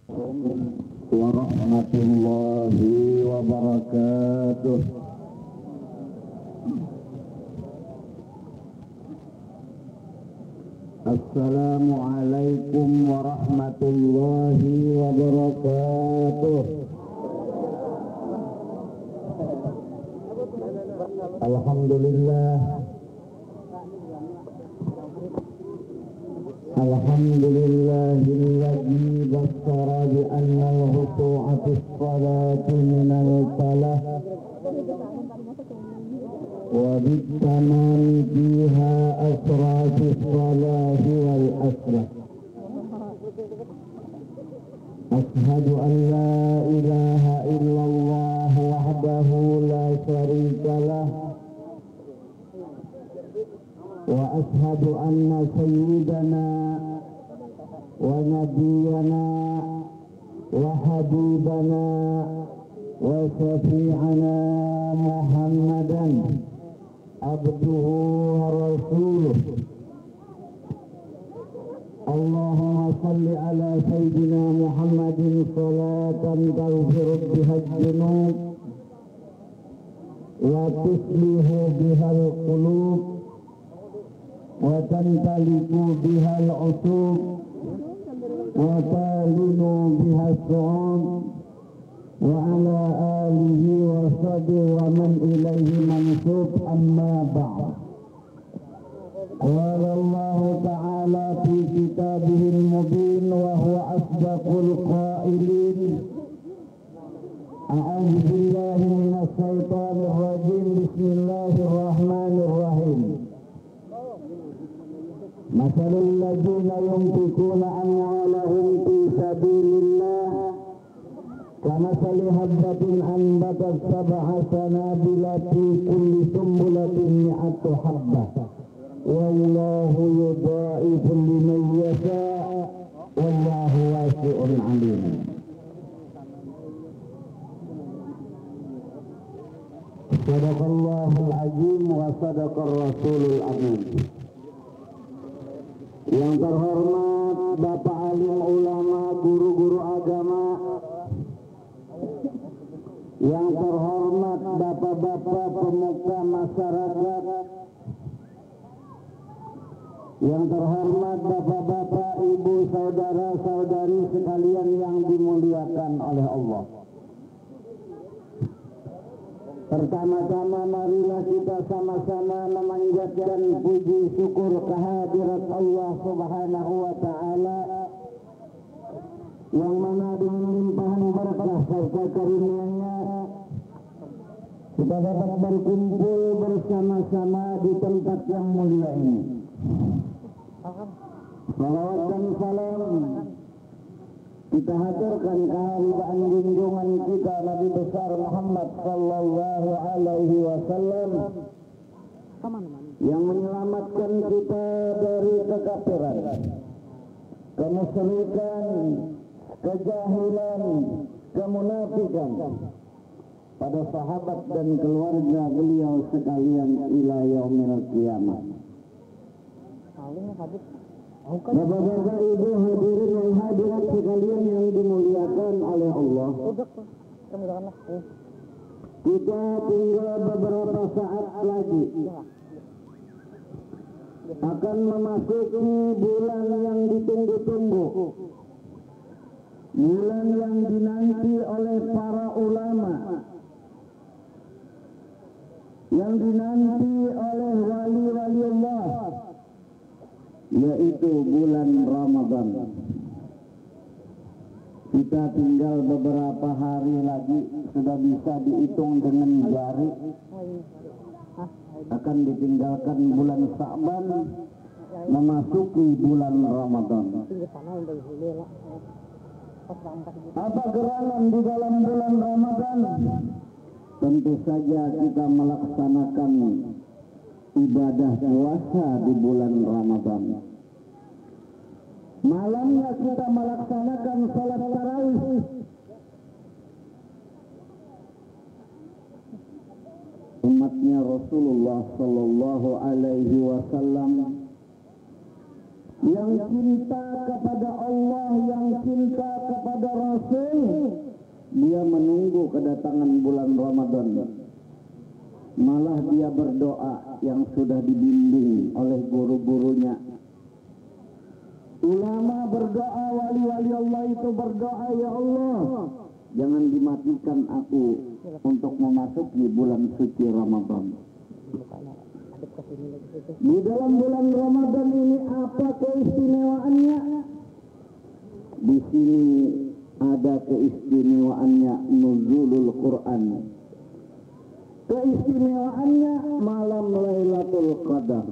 Warahmatullahi wabarakatuh. Assalamualaikum warahmatullahi wabarakatuh. Alhamdulillah. Alhamdulillahilladzi bassara bi anna al-husu'a fi as-salati min al-falah wa bit-tamami fiha asra fi as-salati wal aslah. Ashhadu an la ilaha illallah wahdahu la syarika lah wa ashhadu anna sayyidana wa nabiyyana wa habibana wa syafi'ana Muhammadan abduhu wa rasuluh. Allahumma salli ala sayyidina Muhammadin salatan taghfiru biha al-dhunub wa tuslihu biha al-qulub wa tantaliku biha al-usub wa talinu biha as-su'ud wa ala alihi wa sahbihi wa man ilayhi mansub, amma ba'd. Qala Allah ta'ala fi kitabihi al-mubin wa huwa asdaqul qailin. A'udzu billahi minas shaitanir rajim. Bismillahirrahmanirrahim. Masalul ladzina yunfiquna amwalahum fi sabilillah kamathali habbatin anbatat sab'a sanabila fi kulli sumbulatin mi'atu habbah wallahu yudha'ifu liman yasha' wallahu wasi'un 'alim. Sadaqallahul azim wa sadaqar rasulul amin. Yang terhormat Bapak alim ulama, guru-guru agama, yang terhormat bapak-bapak pemuka masyarakat, yang terhormat bapak-bapak, ibu, saudara-saudari sekalian yang dimuliakan oleh Allah. Pertama-tama marilah kita sama-sama memanjatkan puji syukur kehadirat Allah Subhanahu wa ta'ala yang mana dengan limpahan berkah serta karunia-Nya kita dapat berkumpul bersama-sama di tempat yang mulia ini. Salawat dan salam kita haturkan kehadiran junjungan kita Nabi besar Muhammad sallallahu alaihi wasallam yang menyelamatkan kita dari kekafiran, kemusyrikan, kejahilan, kemunafikan pada sahabat dan keluarga beliau sekalian ila yaumil qiyamah. Bapak-bapak, ibu, hadirin yang hadirat sekalian yang dimuliakan oleh Allah, kita tinggal beberapa saat lagi akan memasuki bulan yang ditunggu-tunggu, bulan yang dinanti oleh para ulama, yang dinanti oleh wali-wali Allah, yaitu bulan Ramadan. Kita tinggal beberapa hari lagi, sudah bisa dihitung dengan jari, akan ditinggalkan bulan Sya'ban, memasuki bulan Ramadan. Apa gerangan di dalam bulan Ramadan? Tentu saja kita melaksanakan ibadah puasa di bulan Ramadan. Malamnya kita melaksanakan salat tarawih. Umatnya Rasulullah Sallallahu Alaihi Wasallam yang cinta kepada Allah, yang cinta kepada Rasul, dia menunggu kedatangan bulan Ramadan. Malah dia berdoa yang sudah dibimbing oleh guru-gurunya. Ulama berdoa, wali-wali Allah itu berdoa, ya Allah, jangan dimatikan aku untuk memasuki bulan suci Ramadan. Di dalam bulan Ramadan ini apa keistimewaannya? Di sini ada keistimewaannya nuzulul Quran. Keistimewaannya malam Lailatul Qadar.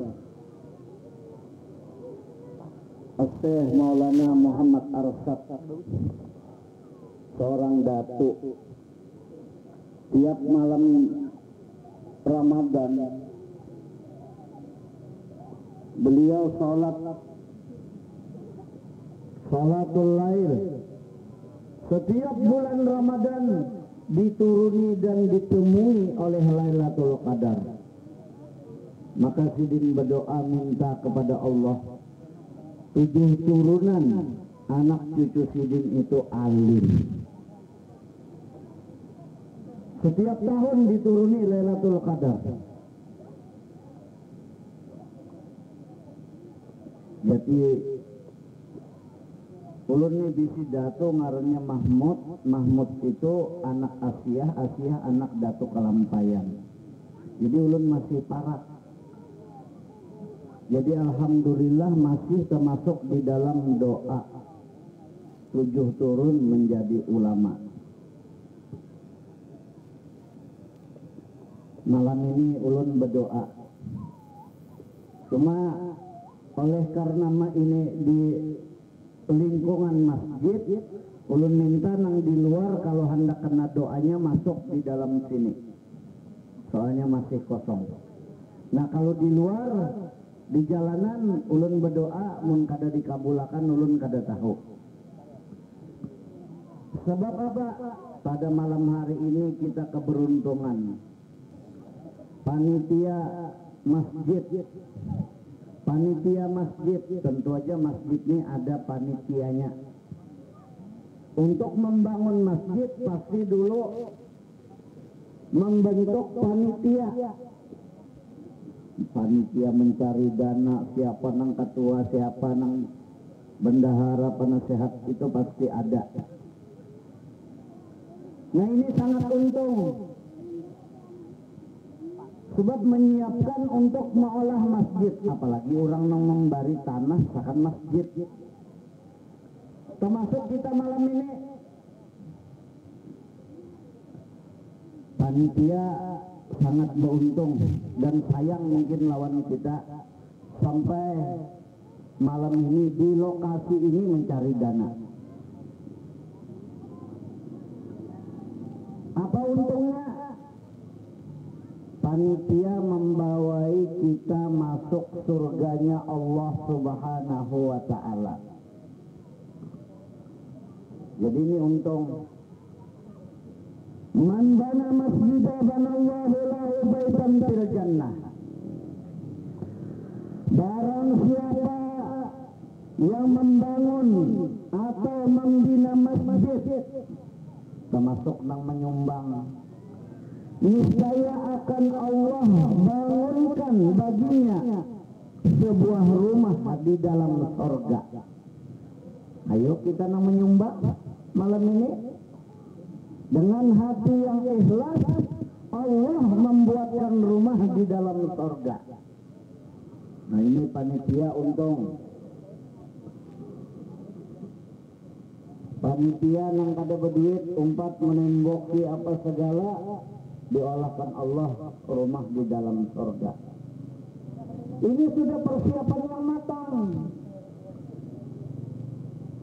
Syekh Maulana Muhammad Arsyad, seorang datuk, tiap malam Ramadan beliau salatul lail. Setiap bulan Ramadan dituruni dan ditemui oleh Lailatul Qadar. Maka Sidin berdoa minta kepada Allah 7 turunan anak cucu Sidin itu alim. Setiap tahun dituruni Lailatul Qadar. Jadi ulun ini bisi dato ngarannya Mahmud. Mahmud itu anak Asia, Asia anak Dato Kalampayan. Jadi ulun masih parak. Jadi alhamdulillah masih termasuk di dalam doa 7 turun menjadi ulama. Malam ini ulun berdoa. Cuma oleh karena ini di lingkungan masjid, ulun minta nang di luar kalau hendak kena doanya masuk di dalam sini. Soalnya masih kosong. Nah kalau di luar di jalanan ulun berdoa mun kada dikabulakan ulun kada tahu. Sebab apa? Pada malam hari ini kita keberuntungan. Panitia masjid, tentu aja masjid ini ada panitianya. Untuk membangun masjid pasti dulu membentuk panitia. Panitia mencari dana, siapa nang ketua, siapa nang bendahara, penasehat, itu pasti ada. Nah ini sangat untung. Sebab menyiapkan untuk mengolah masjid, apalagi orang yang memberi tanah sakan masjid. Termasuk kita malam ini panitia sangat beruntung dan sayang mungkin lawan kita sampai malam ini di lokasi ini mencari dana. Apa untungnya? Panitia membawai kita masuk surganya Allah Subhanahu wa Ta'ala. Jadi ini untung. Man bana masjidah banallahu lahu baitan fil jannah. Barang siapa yang membangun atau membina masjid, termasuk nang menyumbang, niscaya akan Allah bangunkan baginya sebuah rumah di dalam surga. Ayo kita nang menyumbang malam ini dengan hati yang ikhlas, Allah membuatkan rumah di dalam surga. Nah ini panitia untung. Panitia yang kada berduit umpat menemboki apa segala, diolahkan Allah rumah di dalam surga. Ini sudah persiapan yang matang.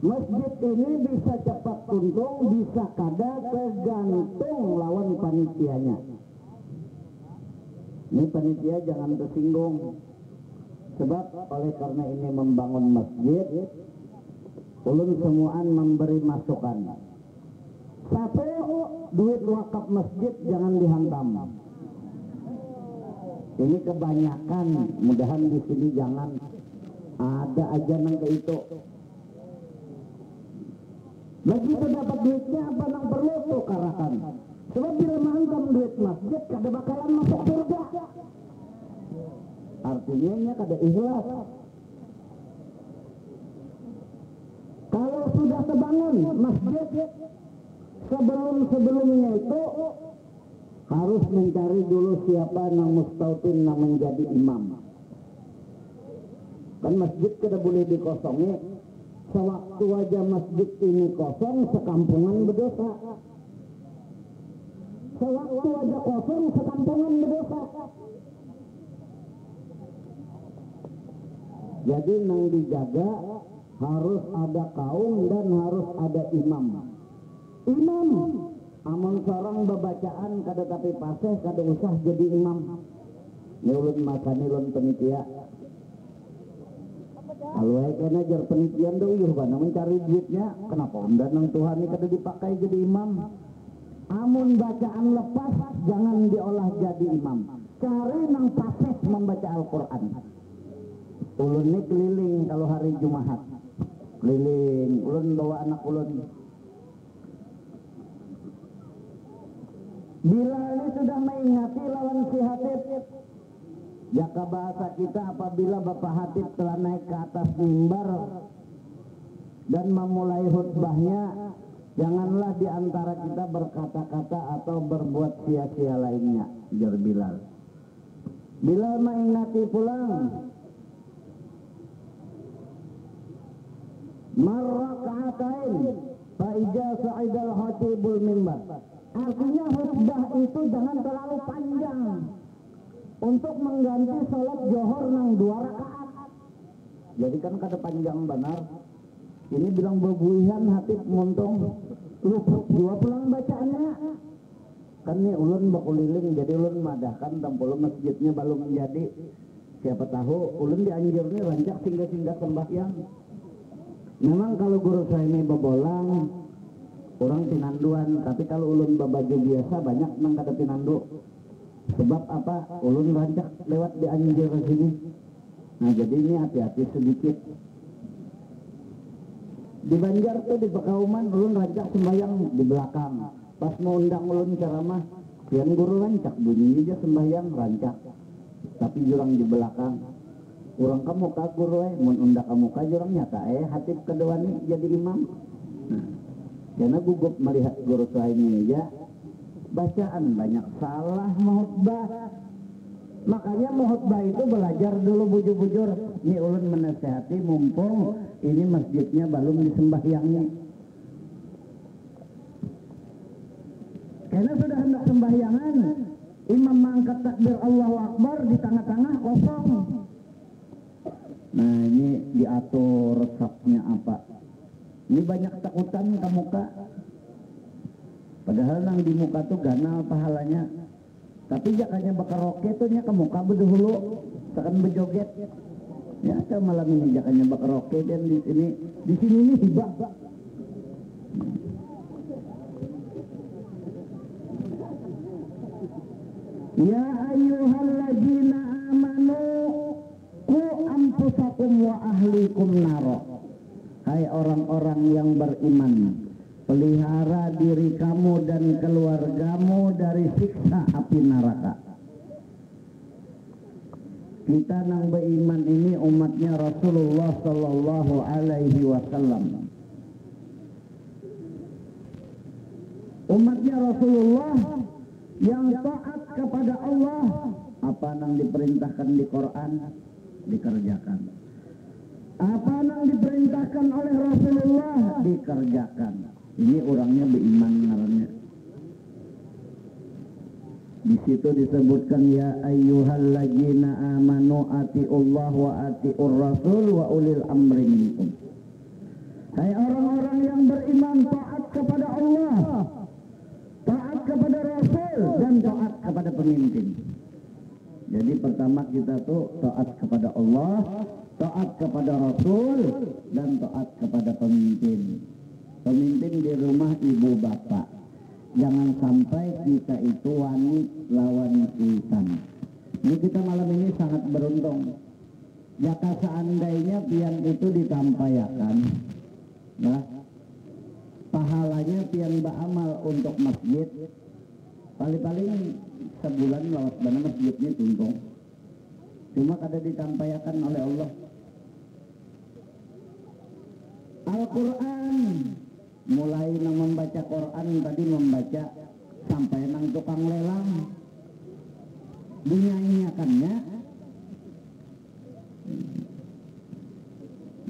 Masjid ini bisa cepat untung, bisa kada, tergantung lawan panitianya. Ini panitia jangan tersinggung. Sebab oleh karena ini membangun masjid, ulun semuaan memberi masukan. Satu, duit wakaf masjid jangan dihantam. Ini kebanyakan, mudahan di sini jangan. Ada aja nang ke itu. Begitu dapat duitnya apa nang perlu tukarakan. Sebab bila mangkam duit masjid kada bakalan masuk surga. Artinya nya kada ikhlas. Kalau sudah terbangun masjid, sebelumnya itu harus mencari dulu siapa yang mustautin yang menjadi imam. Kan masjid kada boleh dikosongi. Sewaktu aja masjid ini kosong, sekampungan berdosa. Sewaktu aja kosong, sekampungan berdosa. Jadi nang dijaga harus ada kaum dan harus ada imam. Imam, amun seorang bebacaan kada tapi paseh kada usah jadi imam. Ulun makani ulun penitia. Kalau kena jar penitian dah uyuh bana mencari duitnya, kenapa unda nang Tuhan ini kada dipakai jadi imam? Amun bacaan lepas jangan diolah jadi imam. Cari nang paseh membaca Al-Quran. Ulun ini keliling kalau hari Jumat. Keliling, ulun bawa anak ulun. Bila ini sudah mengingati lawan si Hatib, jaka bahasa kita apabila Bapak Hatib telah naik ke atas mimbar dan memulai khutbahnya, janganlah di antara kita berkata-kata atau berbuat sia-sia lainnya. Jar Bilal. Bilal mengingati pulang. Marraka'atain fa'ija sa'idal hatibul mimbar. Artinya khutbah itu jangan terlalu panjang untuk mengganti sholat johor nang 2 rakaat. Jadi kan kada panjang benar. Ini bilang bebuihan hatib montong luput dua pulang bacaannya. Kan nih ulun bakuliling jadi ulun madahkan tampul masjidnya belum menjadi. Siapa tahu ulun dianjurnya rancak singgah-singgah sembahyang. Memang kalau guru saya ini bebolang, orang tinanduan, tapi kalau ulun babaju biasa banyak nang kada tinandu. Sebab apa? Ulun rancak lewat di anjir sini. Nah jadi ini hati-hati sedikit. Di Banjar tuh di Pekauman ulun rancak sembahyang di belakang. Pas mau undang ulun ceramah, kian guru rancak bunyi aja sembahyang rancak. Tapi jurang di belakang. Urang kamu ka guru mun unda kamu ka jurang nyata hatib kedua nih jadi imam. Nah, karena gugup melihat guru saya ini aja bacaan banyak salah khutbah. Makanya khutbah itu belajar dulu bujur-bujur. Ini ulun menasihati mumpung ini masjidnya belum disembahyangi. Karena sudah hendak sembahyangan, imam mengangkat takbir Allahu Akbar di tengah-tengah kosong. Nah ini diatur resepnya apa? Ini banyak takutan ke muka. Padahal nang di muka tuh ganal pahalanya. Tapi jakanya bakaroke tuh nya ke muka bedahulu, tekan bejoget. Ya ke malam ini jakanya bakaroke dan di sini nih hibah. Ya ayyuhalladzina amanu qu anfusakum wa ahlikum naro. Hai orang-orang yang beriman, pelihara diri kamu dan keluargamu dari siksa api neraka. Kita nang beriman ini umatnya Rasulullah Sallallahu Alaihi Wasallam. Umatnya Rasulullah yang taat kepada Allah. Apa nang diperintahkan di Quran dikerjakan. Apa nang diperintahkan oleh Rasulullah dikerjakan. Ini orangnya beriman ngarannya. Di situ disebutkan ya ayyuhalladzina amanu atiullah wa atiur rasul wa ulil amri minkum. Hai orang-orang yang beriman, taat kepada Allah, taat kepada Rasul dan taat kepada pemimpin. Jadi pertama kita tuh taat kepada Allah, taat kepada Rasul dan taat kepada pemimpin. Pemimpin di rumah ibu bapak. Jangan sampai kita itu wani lawan syaitan. Ini kita malam ini sangat beruntung. jika seandainya pian itu ditampayakan, nah, pahalanya pian beramal untuk masjid, paling-paling sebulan lewat mana masjidnya tuntung. Cuma kada ditampayakan oleh Allah. Al-Quran, mulai nang membaca Quran tadi membaca sampai nang tukang lelang dinyanyiakannya.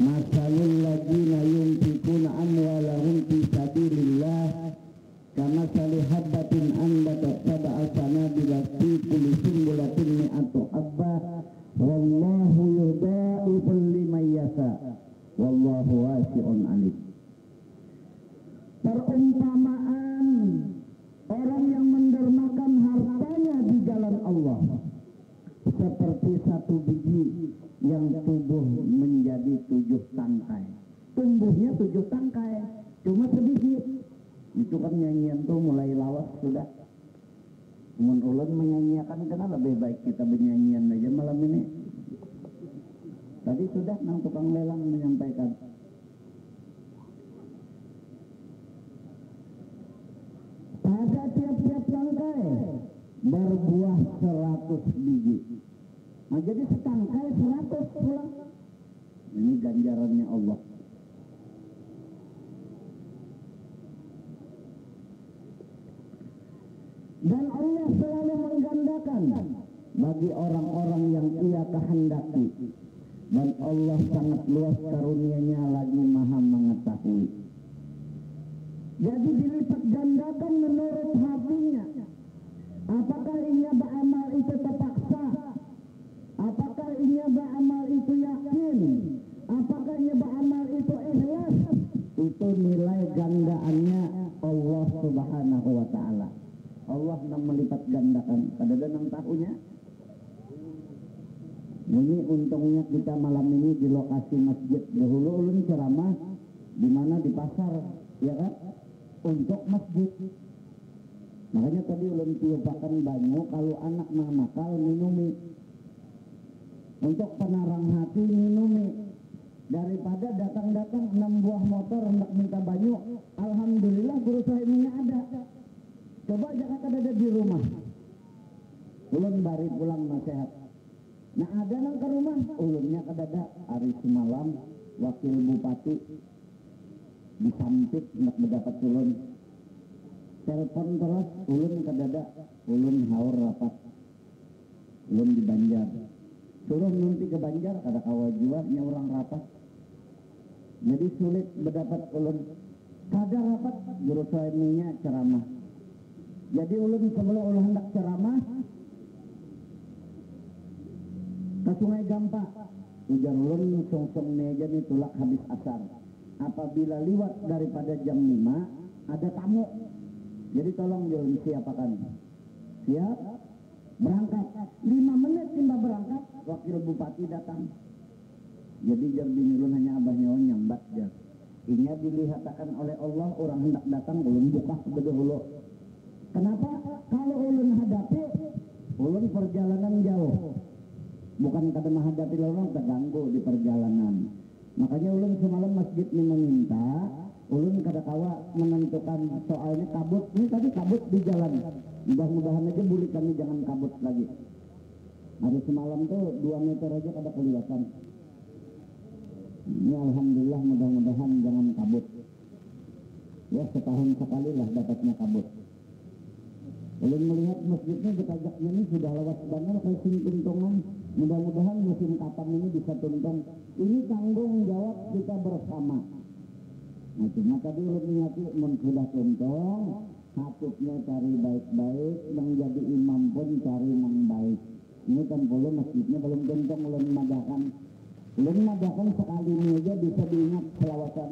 Masalul ladzina yunfikuna amwalahum fi sabilillah kamathali habbatin anbatat sab'a sanabila fi kulli sunbulatin mi'atu habbah wallahu yudha'ifu liman yasha wallahu wasi'un alim. Perumpamaan orang yang mendermakan hartanya di jalan Allah seperti satu biji yang tumbuh menjadi 7 tangkai. Tumbuhnya 7 tangkai, cuma sebiji. Itu kan nyanyian tuh mulai lawas sudah. Mun ulun menyanyiakan, kenapa lebih baik kita bernyanyian aja malam ini. Tadi sudah nang tukang lelang menyampaikan. Pada tiap-tiap tangkai berbuah 100 biji. Nah jadi setangkai 100 pulang. Ini ganjarannya Allah. Dan Allah selalu menggandakan bagi orang-orang yang ia kehendaki. Dan Allah sangat luas karunia-Nya lagi maha mengetahui. Jadi dilipat gandakan menurut hatinya. Apakah ia beramal itu terpaksa? Apakah ia beramal itu yakin? Apakah ia beramal itu ikhlas? Itu nilai gandaannya Allah Subhanahu wa ta'ala. Allah yang melipat gandakan. Pada danang tahunya. Ini untungnya kita malam ini di lokasi masjid. Dahulu ulun ceramah di mana di pasar, ya kan? Untuk masjid. Makanya tadi ulun tiupakan banyu kalau anak nakal minumi. Untuk penarang hati minumi. Daripada datang-datang 6 buah motor hendak minta banyu, alhamdulillah guru saya ini ada. Coba jangan ada di rumah. Ulun bari pulang nasihat. Nah ada nang ke rumah, ulunnya kadada hari semalam wakil bupati disampit hendak mendapat ulun. Telepon terus ulun kadada, ulun haur rapat. Ulun di Banjar. Suruh nanti ke Banjar kada kawa jua nya orang rapat. Jadi sulit mendapat ulun. Kada rapat guru suaminya ceramah. Jadi ulun sebelum ulun hendak ceramah ke Sungai Gampa. Ujar ulun song-song meja nih tulak habis asar. Apabila liwat daripada jam 5 ada tamu. Jadi tolong ulun siapakan. Siap? Berangkat. 5 menit tiba berangkat, wakil bupati datang. Jadi jar bini ulun hanya abahnya nyambat jar. Ini dilihatkan oleh Allah orang hendak datang belum buka sebagai hulu. Kenapa? Kalau ulun hadapi, ulun perjalanan jauh. Bukan kada menghadapi orang terganggu di perjalanan. Makanya ulun semalam masjid ini meminta, ulun kada kawa menentukan soalnya kabut. Ini tadi kabut di jalan. Mudah-mudahan aja boleh kami jangan kabut lagi. Hari semalam tuh 2 meter aja kada kelihatan. Ini alhamdulillah mudah-mudahan jangan kabut. Ya setahun sekali lah dapatnya kabut. Ulun melihat masjidnya betajaknya ini sudah lewat banget kayak tuntungan. Mudah-mudahan musim kapan ini bisa tuntung. Ini tanggung jawab kita bersama. Nah cuma tadi ulun ingati sudah tuntung, hatupnya cari baik-baik, menjadi imam pun cari yang baik. Ini kan belum masjidnya belum tuntung, ulun madakan. Ulun madakan sekali ini aja bisa diingat selawatan.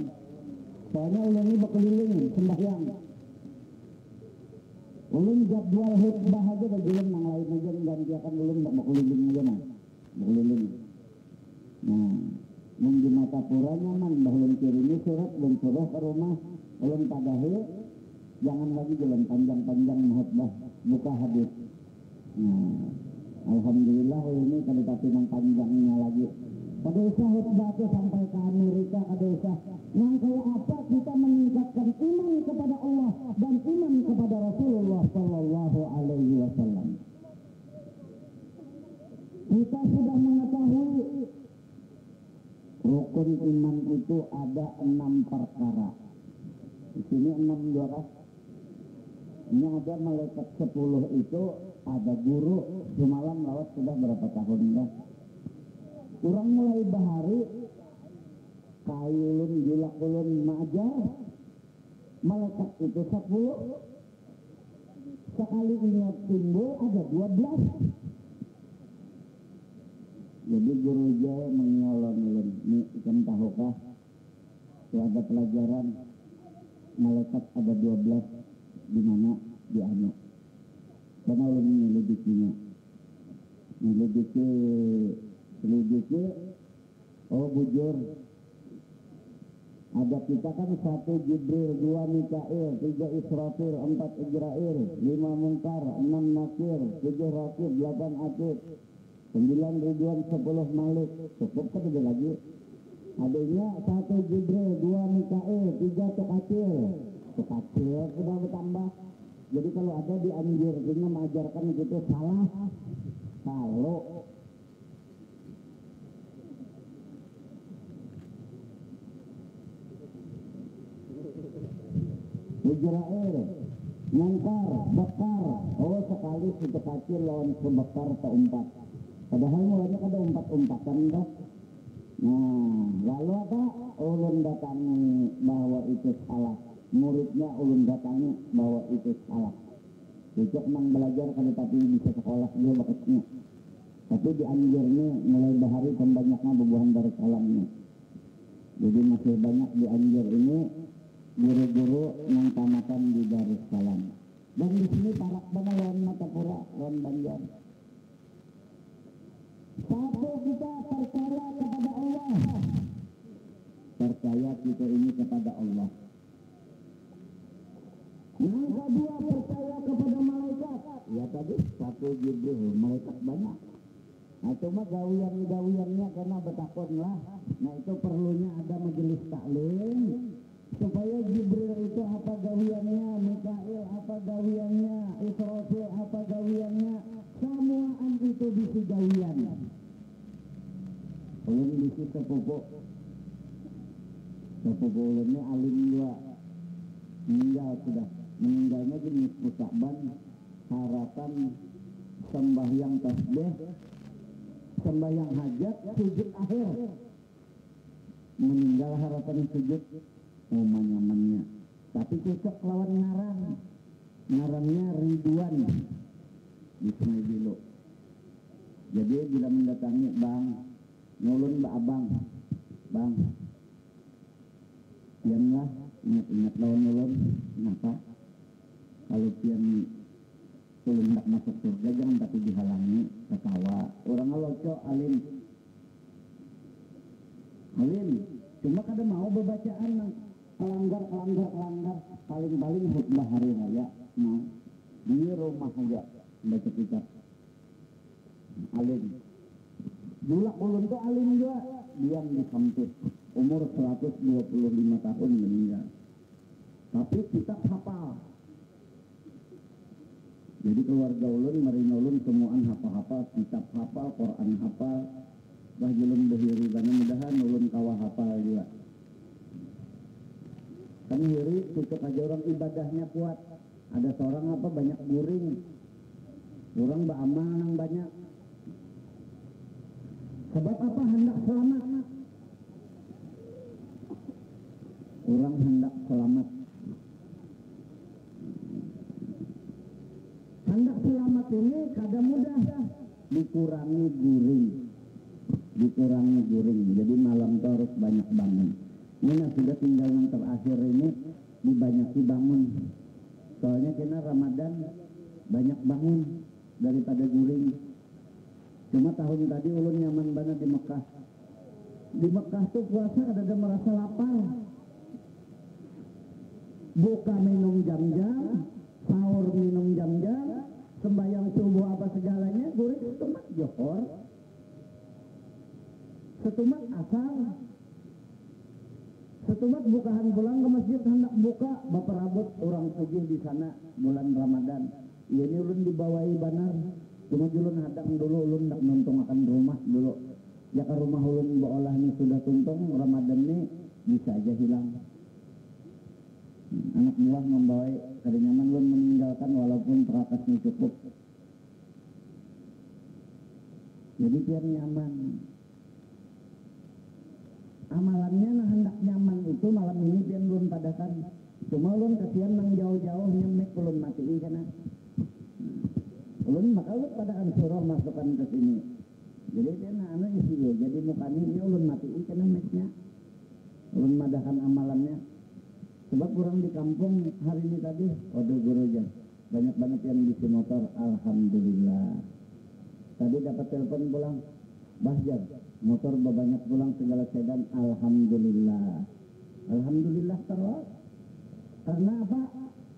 Soalnya ulun ini berkeliling sembahyang. Ulun jadwal khutbah aja dan ulun yang lain aja menggantikan ulun berkeliling aja nah. Berkeliling. Nah, di mata pura nyaman ulun kirimi surat ulun suruh ke rumah ulun padahi jangan lagi jalan panjang-panjang khutbah buka hadis. Nah, alhamdulillah ini kada tapi nang panjangnya lagi. Kada usah khutbah sampai ke Amerika, kada usah. Yang kayak apa kita meningkatkan iman kepada Allah dan iman kepada Rasulullah Sallallahu Alaihi Wasallam. Kita sudah mengetahui rukun iman itu ada 6 perkara. Di sini 6 juara. Ini ada malaikat 10 itu, ada guru semalam lawat sudah berapa tahun dah. Kurang mulai bahari kayulun julakulun majar malaikat itu 10. Sekali ingat timbul ada 12. Jadi guru jaya menyolong-olong. Ini ikan tahukah? Itu ada pelajaran malaikat ada 12 di mana di anu. Karena ulun menyelidikinya. Selidiki, oh bujur. Ada kita kan 1 Jibril, 2 Mikail, 3 Israfil, 4 Ijrail, 5 Munkar, 6 Nakir, 7 Rakib, 8 Atid, 9 Ridwan, 10 Malik. Cukup kan ada lagi. Adanya 1 Jibril, 2 Mikail, 3 Tukacil. Tukacil sudah bertambah. Jadi kalau ada dianjurkan mengajarkan gitu salah. Kalau Ijrail, Munkar, Bakar. Oh sekali si Tukacil lawan sebekar ke 4. Padahal mulanya ada 4-4-an dah. Nah, lalu apa? Ulun datangi bahwa itu salah. Muridnya ulun datangi bahwa itu salah. Besok mang belajar kan tapi bisa sekolah juga bakatnya. Tapi dianjurnya mulai bahari pembanyaknya bubuhan dari kalamnya. Jadi masih banyak dianjur ini guru-guru yang tamatan di Darussalam. Dan di sini parak banget lawan Matapura, lawan Banjar. Satu, kita percaya kepada Allah. Percaya kita ini kepada Allah. Yang kedua, percaya kepada malaikat. Ya tadi 1 Jibril, malaikat banyak. Nah cuma gawian-gawiannya karena betakon lah. Nah itu perlunya ada majelis taklim supaya Jibril itu apa gawiannya, Mikail apa gawiannya, Israfil apa gawiannya, semuaan itu bisi gawian. Ulun bisi sepupu ulunnya alim juga meninggal sudah. Meninggalnya di nisfu Sya'ban, harapan sembahyang tasbih, sembahyang hajat, sujud akhir. Meninggal harapan sujud nyamannya. Tapi cocok lawan ngarannya Ridwan di Sungai Bilo. Jadi bila mendatangi bang ngulun mbak abang bang pianlah ingat lawan ngulun. Kenapa? Kalau pian ulun tak masuk surga jangan tapi dihalangi ketawa orang ngeloco alim cuma kada mau bebacaan kelanggar paling khutbah hari raya mau di rumah aja baca kitab alim. Dulu ulun tuh alim juga diam di kampus umur 125 tahun meninggal tapi kitab hafal. Jadi keluarga ulun marina ulun semuaan hafal kitab hafal Quran hafal bahjulun behiri mudah-mudahan ulun kawa hafal juga. Kan hiri tutup aja orang ibadahnya kuat. Ada seorang apa banyak guring. Orang beramal nang banyak. Sebab apa hendak selamat? Orang hendak selamat. Hendak selamat ini kada mudah. Dikurangi guring. Jadi malam itu harus banyak bangun. Ini sudah tinggal yang terakhir ini dibanyaki bangun. Soalnya kena Ramadan banyak bangun daripada guring. Cuma tahun tadi ulun nyaman banget di Mekah. Di Mekah tuh puasa ada merasa lapar. Buka minum jam-jam, sahur minum jam-jam, sembahyang subuh apa segalanya, guring cuma johor. setumat asal setumat bukaan pulang ke masjid hendak buka bapak rabut orang sugih di sana bulan Ramadan. Ini ulun dibawai banar cuma julun hadang dulu ulun nak nuntung akan rumah dulu ya ke rumah ulun baolah ini sudah tuntung Ramadan ini bisa aja hilang. Anak buah membawai kada nyaman ulun meninggalkan walaupun terakasnya cukup. Jadi biar nyaman. Amalannya nah hendak nyaman itu malam ini biar ulun padakan. Cuma ulun kasihan nang jauh-jauh nyemek ulun matiin kana. Ulun maka ulun padakan suruh masukkan ke sini. Jadi dia anak isi lo. Jadi mukanya ini ulun matiin kana meknya. Ulun madakan amalannya. Sebab kurang di kampung hari ini tadi, waduh guru aja. Banyak banget yang bisi motor, alhamdulillah. Tadi dapat telepon pulang, Bahjar, motor banyak pulang segala sedan, alhamdulillah. Alhamdulillah terus. Karena apa?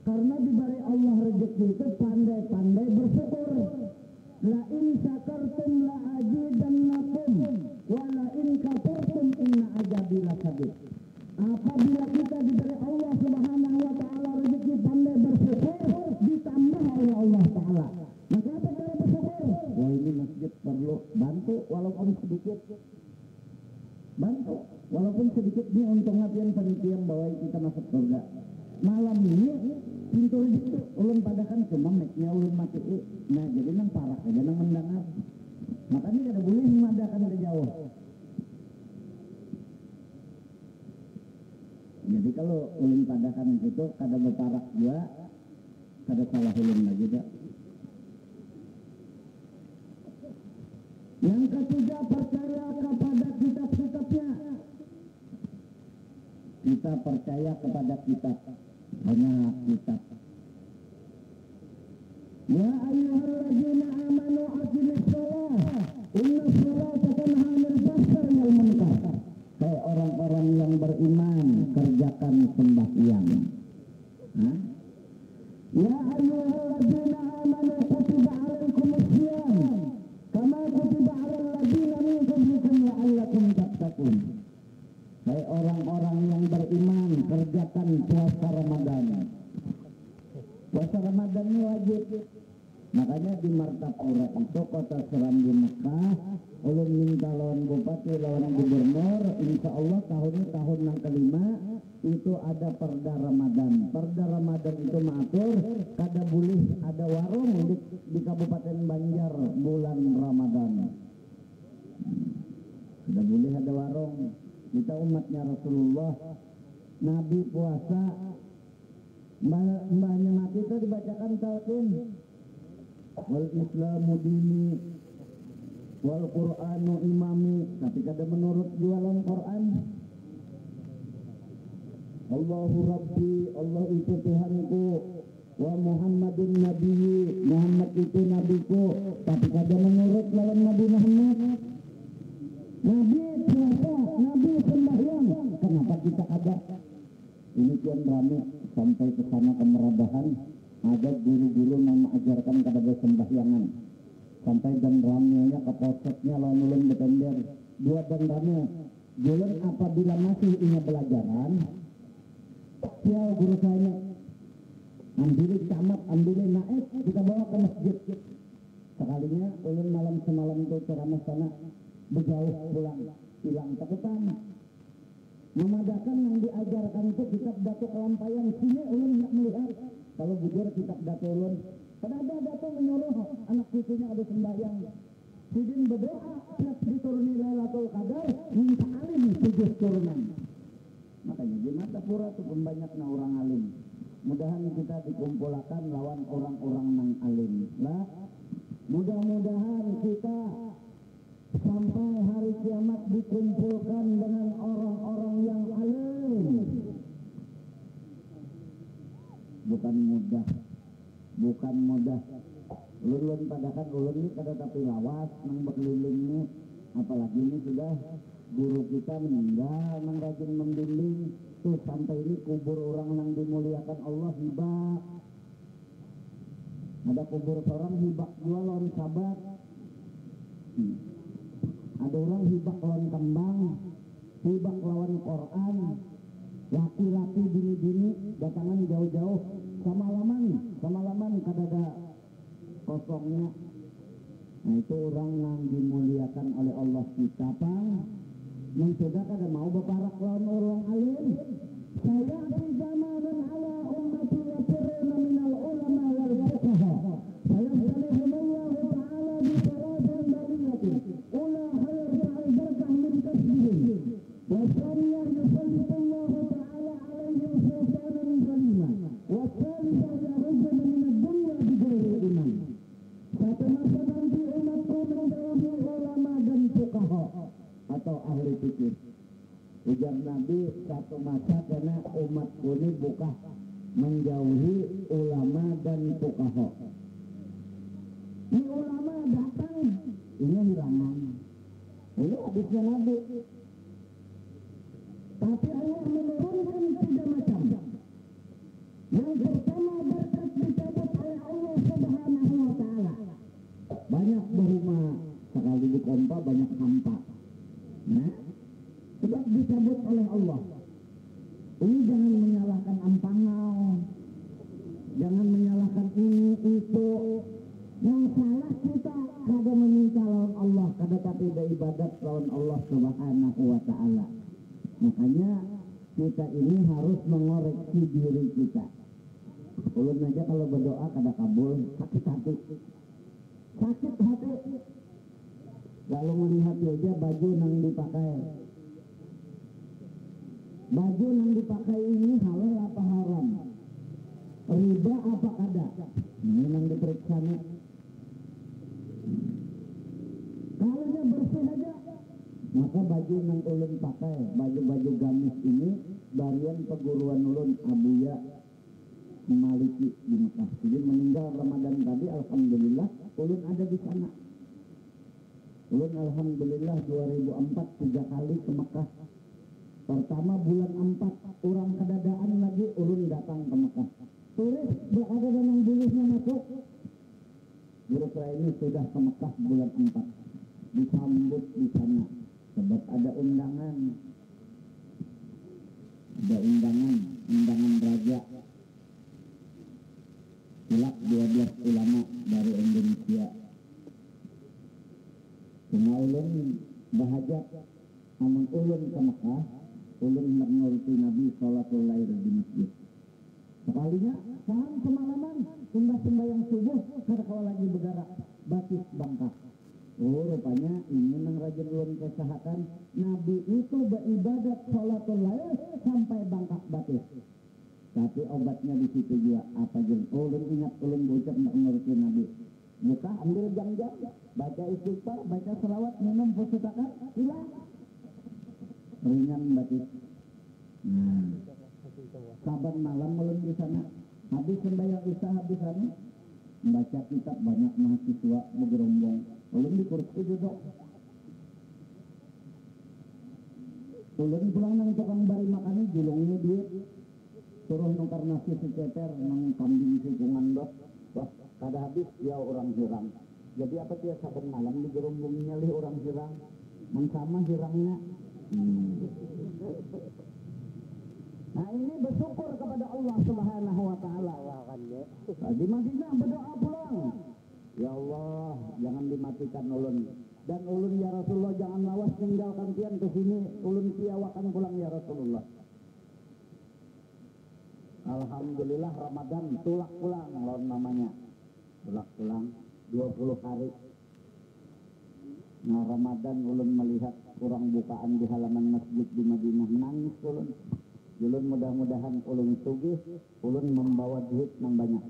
Karena diberi Allah rezeki itu pandai-pandai bersyukur. La in syakartum la azidannakum wa la in kafartum inna azabi lasadid. Apabila kita diberi Allah Subhanahu wa taala rezeki pandai bersyukur ditambah oleh Allah taala. Maka apa cara bersyukur? Wah ini masjid perlu bantu walaupun sedikit. Bantu walaupun sedikit ini untung ngapian panitia bawa kita masuk surga. Malam ini pintu rezeki ulun padakan cuma mic-nya ulun mati. Nah jadi nang parah aja nang mendengar. Makanya kada boleh mengadakan ke jauh. Jadi kalau ulun padakan itu kada berparak juga, kada salah ulun lagi dah. Yang ketiga percaya kepada kitab-kitabnya. Kita percaya kepada kitab, hanya kitab. Ya ayyuhalladzina amanu aqimis shalah inna sholata tanha 'anil fahsya'i wal munkar. Hai orang-orang yang beriman, kerjakan sembahyang. Ya ayyuhalladzina amanu kutiba 'alaikumus shiyam kama kutiba 'alal ladzina min qablikum la'allakum tattaqun. Hai orang-orang yang beriman, kerjakan puasa Ramadan. Puasa Ramadan ini wajib. Makanya di Martapura itu kota Serambi Mekah, ulun minta lawan bupati, lawan gubernur, insya Allah tahun ini tahun yang kelima itu ada perda Ramadan. Perda Ramadan itu mengatur kada boleh ada warung di Kabupaten Banjar bulan Ramadan. Kada boleh ada warung. Kita umatnya Rasulullah, Nabi puasa, mbahnya mati itu dibacakan talqin. Wal Islamu dini wal Qur'anu imami, tapi kada menurut jualan Quran. Allahu Rabbi, Allah itu Tuhanku, wa Muhammadun Nabiyyi, Muhammad itu nabiku, tapi kada menurut lawan Nabi Muhammad. Nabi puasa, Nabi sembahyang, kenapa kita kada? Ini kian rame sampai ke sana ke Merabahan. Ada guru-guru yang mengajarkan kepada sembahyangan sampai dan ramenya ke polseknya lawan ulun betender dua dan rame ulun apabila masih ingin belajaran sial guru saya ambil camat ambil naik kita bawa ke masjid sekalinya ulun malam semalam itu ceramah sana berjauh pulang hilang takutan memadakan yang diajarkan itu kitab Datuk Kelampayan sini ulun tidak melihat. Kalau bujur kitab Datuk ulun pada ada Datuk menyuruh anak cucunya ada sembahyang sidin berdoa siap dituruni Lailatul Qadar minta alim 7 turunan. Makanya di Martapura itu pun banyaknya orang alim. Mudahan kita dikumpulkan lawan orang-orang nang alim lah. Mudah-mudahan kita sampai hari kiamat dikumpulkan dengan orang-orang yang alim. Bukan mudah. Ulun padakan ulun ini kada tapi lawas nang berkeliling ini, apalagi ini sudah guru kita meninggal nang rajin membimbing tuh sampai ini kubur orang nang dimuliakan Allah hibah. Ada kubur seorang hibah jual lawan sahabat. Ada orang hibak lawan kembang, hibak lawan Quran, laki-laki bini-bini datangan jauh-jauh, samalaman kadada kosongnya. Nah itu orang yang dimuliakan oleh Allah kita, Pak. Mensudah kada mau berparak lawan orang alim. Saya di zamanan ala ummati yafiruna minal ulama wal fuqaha. Saya salihumullahu ta'ala bi faradan bariyati. Ula hayar fa'al barakah min kasbihim. Wa thaniyah yusallitullahu ta'ala alaihim sultanan zalima. Wa thalithah yarujana min ad-dunya bighairi iman. Satu masa nanti umatku menjauhi ulama dan fuqaha atau ahli fikih. Ujar Nabi, satu masa karena umatku ini bukan menjauhi ulama dan fuqaha. Ini ulama datang, ini hilangan. Ini hadisnya Nabi. Tapi Allah menurunkan 3 macam. Yang pertama berkat dicabut oleh Allah Subhanahu wa ta'ala. Banyak berumah sekali dikompa banyak hampa. Nah, sebab dicabut oleh Allah. Ini jangan menyalahkan ampangau, jangan menyalahkan ini itu. Yang salah kita kada meminta lawan Allah, kada tapi beribadat lawan Allah Subhanahu wa ta'ala. Makanya kita ini harus mengoreksi diri kita. Ulun aja kalau berdoa kada kabul, sakit hati. Lalu melihat aja baju yang dipakai. Baju yang dipakai ini halal apa haram? Riba apa kada? Ini yang diperiksa nih. Kalau dia bersih aja, maka baju yang ulun pakai, baju-baju gamis ini barian perguruan ulun Abuya Maliki di Mekah. Jadi meninggal Ramadan tadi, alhamdulillah ulun ada di sana. Ulun alhamdulillah 2004 3 kali ke Mekah. Pertama bulan 4 orang kedadaan lagi ulun datang ke Mekah. Tulis ada yang bulusnya masuk. Guru saya ini sudah ke Mekah bulan 4. Disambut di sana. Sebab ada undangan. Ada undangan raja. Silap 12 ulama dari Indonesia. Semua ulun bahajat. Namun ulun ke Mekah, ulun menuruti Nabi Salatul Lair di masjid. Sekalinya, salam semalaman, sembahyang subuh, kada kalau lagi bergerak, batis bangkak. Oh, rupanya ini yang rajin ulun kesahatan, Nabi itu beribadat Salatul Lair sampai bangkak batis. Tapi obatnya di situ juga apa jeng? Ulun ingat ulun bocah menuruti Nabi. Buka, ambil jam-jam, baca istighfar, baca selawat, minum pusutakan, hilang. Ringan batis. Saban malam ulun di sana. Habis sembahyang isya habis sana, membaca kitab banyak mahasiswa bergerombol. Ulun di kursi duduk. Ulun pulang nang tukang bari makan julungnya duit. Suruh nukar nasi seceter nang kambing sikungan dok. Wah, kada habis dia orang hirang. Jadi apa dia saban malam di gerombol nyalih orang hirang. Sama hirangnya. Nah ini bersyukur kepada Allah Subhanahu wa ta'ala. Di Madinah berdoa pulang. Ya Allah, jangan dimatikan ulun. Dan ulun ya Rasulullah jangan lawas tinggalkan tian ke sini. Ulun tiawakan pulang ya Rasulullah. Alhamdulillah Ramadan tulak pulang lawan namanya. Tulak pulang 20 hari. Nah Ramadan ulun melihat kurang bukaan di halaman masjid di Madinah, menangis ulun. Ulun mudah-mudahan ulun sugih, ulun membawa duit yang banyak.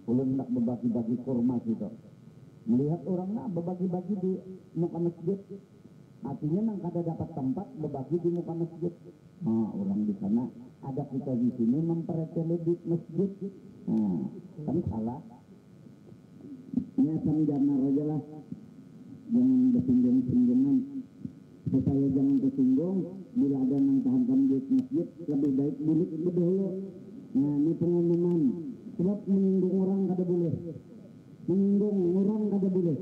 Ulun nak berbagi-bagi kurma gitu. Melihat orang nak berbagi-bagi di muka masjid, artinya nang kada dapat tempat berbagi di muka masjid. Nah, orang di sana ada kita di sini mempercayai di masjid. Nah, kan salah. Ini samjana aja lah. Jangan bersinggung-singgungan. Supaya jangan tersinggung, bila ada yang tahankan di masjid, lebih baik bulik dulu. Nah, ini pengumuman. Sebab menyinggung orang kada boleh. Menyinggung orang kada boleh.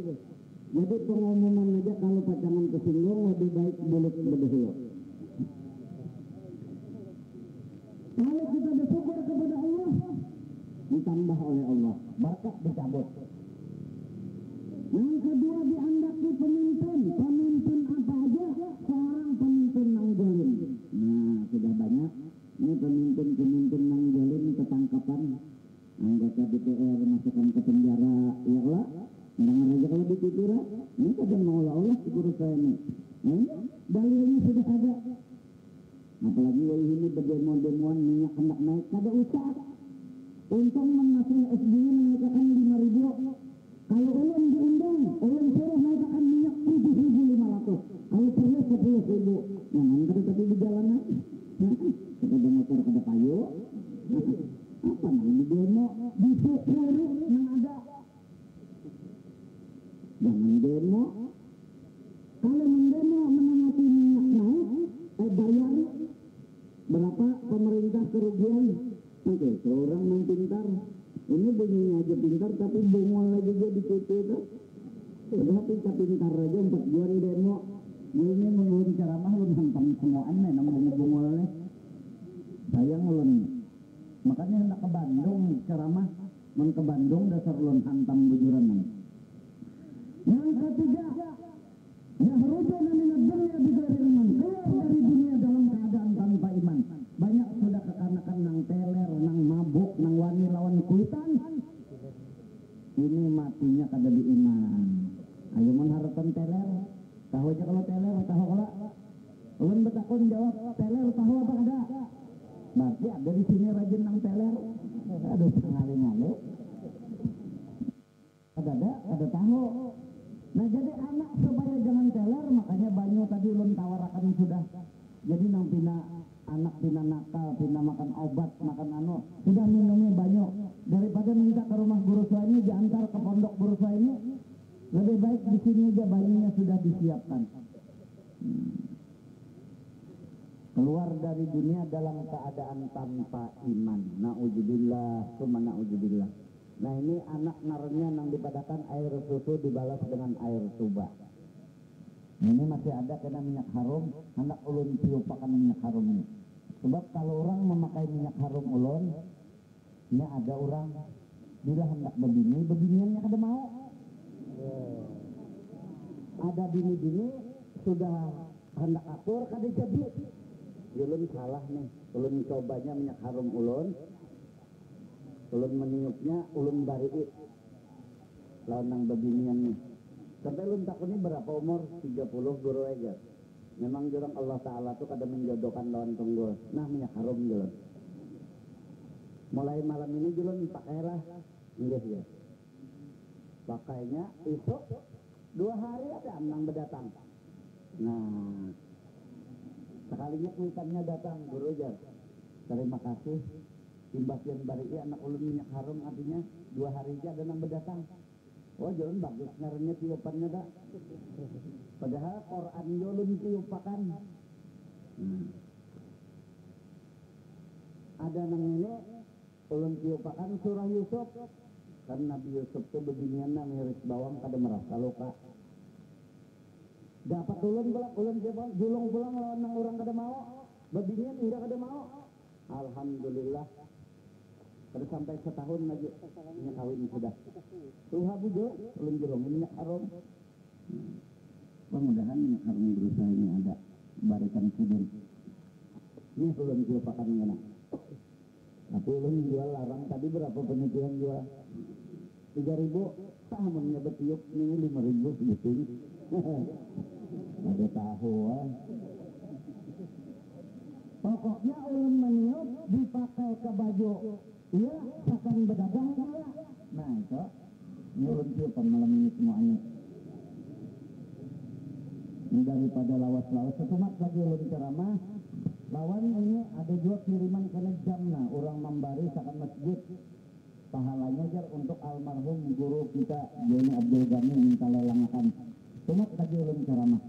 Jadi pengumuman aja kalau pacangan kesini Kalau kita bersyukur kepada Allah, ditambah oleh Allah, berkat dicabut. Yang kedua diandaki pemimpin apa aja, seorang pemimpin nang zalim. Nah, sudah banyak ini pemimpin nang zalim ketangkapan, anggota DPR masukkan ke penjara, ya Allah. Mendengar aja kalau dikira, ini kadang mau Allah guru saya ini. Dalilnya sudah ada. Apalagi ini berdemo-demoan minyak hendak naik, kada usah. Untung menasih SBY menaikkan 5.000. Kalau ulun diundang, ulun suruh naikkan minyak 7.500. Kalau perlu 10.000. Jangan kada tapi di jalanan. Kada motor kada kayu. Apa namanya demo? Disyukuri yang ada. Jangan demo. Kalau mendemo menanggapi minyak naik, bayar berapa pemerintah kerugian. Oke, seorang yang pintar, ini bunyinya aja pintar, tapi bungol lagi juga di situ itu. Padahal kita pintar aja 4 bulan demo. Ini menurun ceramah ulun hantam semuaan nang bungol-bungolnya. Sayang ulun. Makanya hendak ke Bandung ceramah, men ke Bandung dasar ulun hantam bujuran. Yang ketiga, yahrujuna minad dunya bighairi iman. Keluar dari dunia dalam keadaan tanpa iman. Banyak sudah kekanakan nang teler, nang mabuk, nang wani lawan kuitan. Ini matinya kada di iman. Ayo mun harapan teler, tahu aja kalau teler, tahu kalau ulun betakun jawab teler tahu apa kada? Berarti ada di sini rajin nang teler. Aduh ngali-ngali. Ada tahu. Nah jadi anak supaya jangan teler, makanya banyak tadi ulun tawarakan sudah. Jadi nang pina anak pina nakal, pina makan obat, makan sudah minumnya banyak. Daripada minta ke rumah guru saya ini, diantar ke pondok guru saya ini, lebih baik di sini aja bayinya sudah disiapkan. Keluar dari dunia dalam keadaan tanpa iman. Na'udzubillah, summa na'udzubillah. Nah ini anak narnya nang dipadakan air susu dibalas dengan air tuba. Ini masih ada kena minyak harum, hendak ulun tiupakan minyak harum ini. Sebab kalau orang memakai minyak harum ulun, ini ada orang bila hendak bebiniannya kada mau. Ada bini-bini sudah hendak atur kada jadi. Ulun salah nih, ulun cobanya minyak harum ulun meniupnya, ulun bari'i lawan nang bebinian nih. Sampai ulun takuni berapa umur? 30 guru aja. Memang jurang Allah Ta'ala tuh kada menjodohkan lawan tunggul. Nah minyak harum julun. Mulai malam ini julun pakailah. Nggih ya. Pakainya esok 2 hari ada nang berdatang. Nah sekalinya kuitannya datang guru aja. Terima kasih. Imbasian bari'i anak ulun minyak harum artinya 2 hari aja ada nang berdatang. Oh jalan bagus ngarannya tiupannya dah. Padahal Quran ulun tiupakan. Ada nang ini ulun tiupakan surah Yusuf. Kan Nabi Yusuf tuh beginian nang miris bawang kada merasa luka. Dapat ulun julung pulang lawan nang orang kada mau. Beginian enggak kada mau. Alhamdulillah. Pada sampai setahun lagi minyak kawin sudah. Tuha bujur, ulun julungin minyak harum. Mudah-mudahan minyak harum berusaha ini ada barikan kudun. Ini ulun jual pakan ngena. Tapi ulun jual larang tadi berapa penelitian jual? 3.000. Tahamannya betiup ini 5.000 segitu. Ada tahu Pokoknya ulun meniup dipakai ke baju. Iya, akan berdagang dia. Nah itu, ini ulun tiupan malam ini semuanya. Ini daripada lawas-lawas setumat lagi ulun ceramah. Lawan ini ada juga kiriman kena jamna, orang membari sakan masjid. Pahalanya jar untuk almarhum guru kita Joni Abdul Ghani minta lelangakan. Tumat lagi ulun ceramah.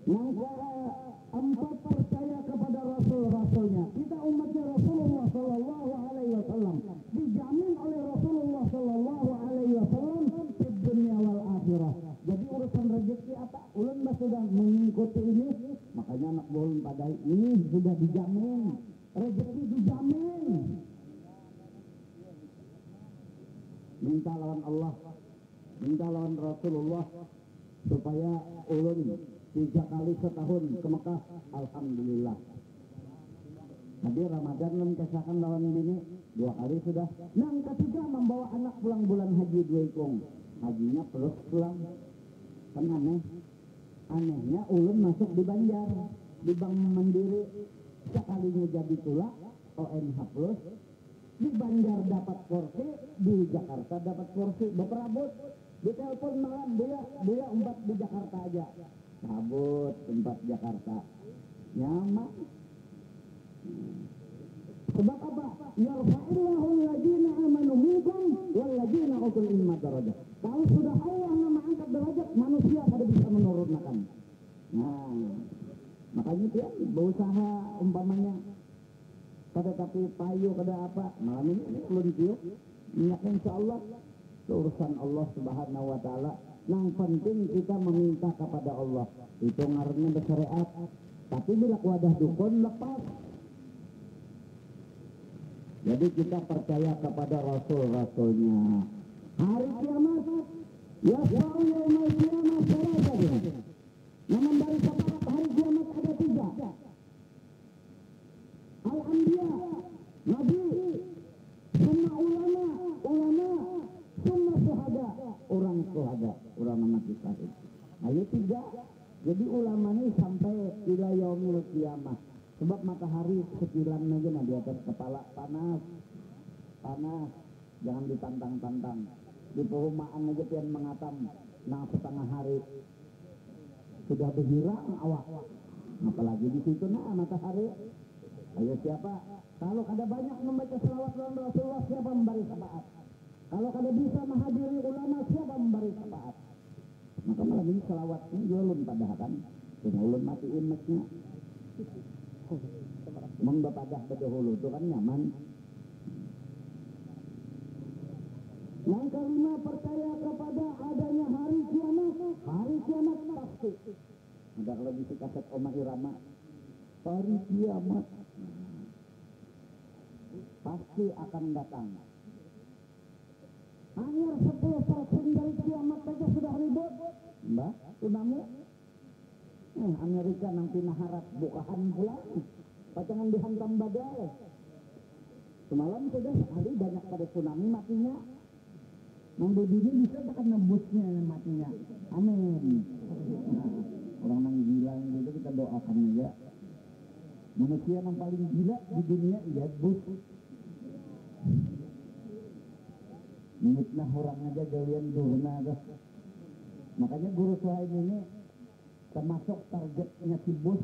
Yang keempat, percaya kepada Rasul-Rasulnya. Kita umatnya Rasulullah Sallallahu Alaihi Wasallam dijamin oleh Rasulullah Sallallahu Alaihi Wasallam di dunia wal akhirah. Jadi urusan rezeki apa? Ulun sudah mengikuti ini, makanya anak ulun pada ini Nih sudah dijamin, rezeki dijamin. Minta lawan Allah, minta lawan Rasulullah supaya ulun 3 kali setahun ke Mekah. Alhamdulillah. Tadi Ramadan belum kesakan lawan bini 2 kali sudah. Yang ketiga membawa anak pulang bulan haji 2 ikung. Hajinya plus pulang. Kan aneh. Anehnya ulun masuk di Banjar, di Bank Mandiri, sekalinya jadi tulak ONH plus. Di Banjar dapat porsi, di Jakarta dapat porsi. Beperabot, ditelepon malam, Buya umpat di Jakarta aja. Cabut tempat Jakarta. Nyaman. Sebab apa? Yarfa'illahu alladzina amanu minkum walladzina utul ilma darajat. Kalau sudah Allah mengangkat derajat, manusia pada bisa menurunkan. Nah, makanya dia berusaha umpamanya kada tapi payu kada apa, malam ini ulun tiup minyak insyaallah urusan Allah Subhanahu wa taala. Yang penting kita meminta kepada Allah. Itu ngaranna bersyariat. Tapi bila wadah dukun lepas. Jadi kita percaya kepada Rasul-Rasulnya. Hari kiamat, yasfa'u yaumal qiyamah salatah. Namun dari syafaat hari kiamat ada 3. Al-Anbiya, Nabi, summa ulama, summa syuhada, orang syuhada, orang mati syahid. Ayo 3. Jadi ulama ini sampai ila yaumil qiyamah. Sebab matahari sekilan aja di atas kepala panas, jangan ditantang-tantang. Di perumahan aja pian mengatam, nah setengah hari sudah berhirang awak. Apalagi di situ matahari. Ayo siapa? Kalau ada banyak membaca selawat dalam Rasulullah, siapa memberi syafaat? Kalau kada bisa menghadiri ulama, siapa memberi syafaat? Maka malam ini selawatnya ulun padahal kan, ulun matiin masnya. Membapadah berdahulu itu kan nyaman. Yang kelima, percaya kepada adanya hari kiamat. Hari kiamat pasti. Ada kalau di kaset Oma Irama, hari kiamat pasti akan datang. Hanya 10% dari kiamat saja sudah ribut. Mbak, tsunami. Amerika nanti naharat bukaan pulang. Pacangan dihantam badai. Semalam sudah sekali banyak pada tsunami matinya. Nang ini bisa tekan nembusnya matinya. Amin. Orang nang gila itu kita doakan aja. Manusia yang paling gila di dunia ya bus. Minitlah orang aja galian durna dah. Makanya guru Suhaim ini termasuk targetnya si bus.